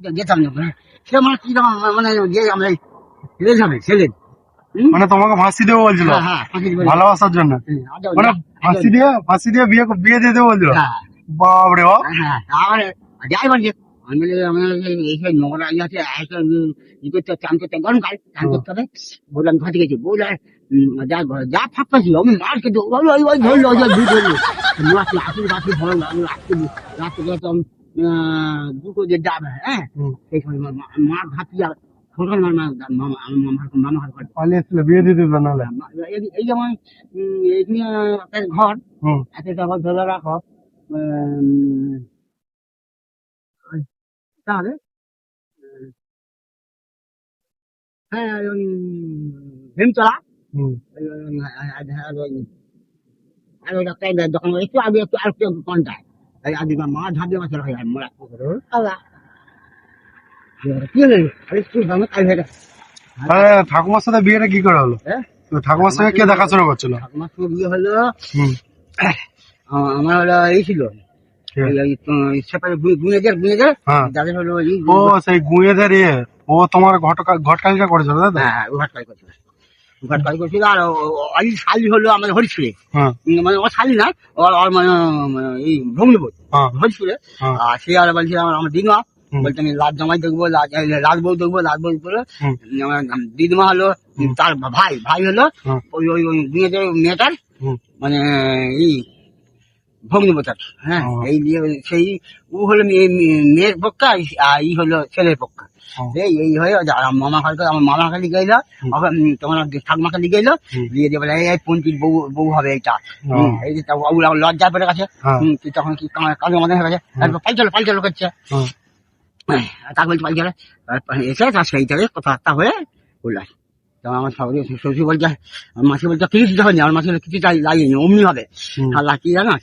যেতাম না সে মানে কি রকম মানে যে আমরা ছেলে যাবে ছেলে মানে তোমাকে ফাঁসি দেবো বলছিল হ্যাঁ ভালোবাসার জন্য, মানে ফাঁসি দিয়ে বিয়ে দিয়ে দেবো বলছিল। হ্যাঁ বাপরে বাপ। হ্যাঁ আবার যাই বলছে আমি এই নোংরা আছে ই করতে চান করতে গরমকাল চান করতে হবে বললাম ঘর থেকে গেছি বলে যা ফাঁপাছি আমি মার খেতে ওই ধরলো ওই দু ধরলো রাত্রি ভালো লাগলো রাত্রি দুটো যে যাবে হ্যাঁ সেই সময় মার ভাতিজা ছোট মামা ঘর পালিয়ে এসেছিল বিয়ে দিয়ে দিল নাহলে। এই যেমন এখানে একটা ঘর একটা ঘর ধরে রাখো তাহলে হ্যাঁ ওই ভীমতলা আর ওই একটা দোকান একটু আগে একটু আর একটু কোনটায় আগে মা ঝাঁপিয়ে মাছের হয় মোড়া কি হলো আরে স্কুল ভাঙা কাল হয়ে গেছে ঠাকুমার সাথে বিয়েটা কি করে হলো? ঠাকুমার সঙ্গে কে দেখাশোনা করছিল? ঠাকুমার সঙ্গে বিয়ে হলো আমার হলো এই ছিল যাদের হলো ও সেই গুঁয়েদের ও তোমার ঘটকালিটা করেছিল তাই তো? হ্যাঁ ঘটকালি করছিল ঘটকালি করছিল আর অলি শালি হলো আমাদের হরিশুরে মানে ও শালি না ওর মানে এই ভগ্নবোধ হরিশুরে আর সে আর বলছে আমার দিদিমা বলছে আমি লাল জামাই দেখবো লাল বউ দেখবো লাল বউ করে দিদিমা হলো তার ভাই হলো ওই ওই ওই মেয়েটার মানে এই ভগ্নিপতার হ্যাঁ এই সেই ও হলো মেয়ের পক্ষ আর ই হলো ছেলের পক্ষ এই হয়ে মামা খালি আমার মামা খালি গেল তোমার ঠাকুমা খালি গেল দিয়ে দিয়ে বলে এই পঞ্চির বউ হবে এইটা এই যে লজ্জা পেটে গেছে তখন কি কাজের মধ্যে হয়ে গেছে পাল্টালো করছে তাকে বলছে পাল্টালো এসে তার সেইটাকে কথাবার্তা হয়ে বললাম আমার শ্বশুর বলছে মাসি বলছে কিছু দিতে হয়নি আমার মাসি কিছু লাগিয়ে অমনি হবে আর লাকি জানা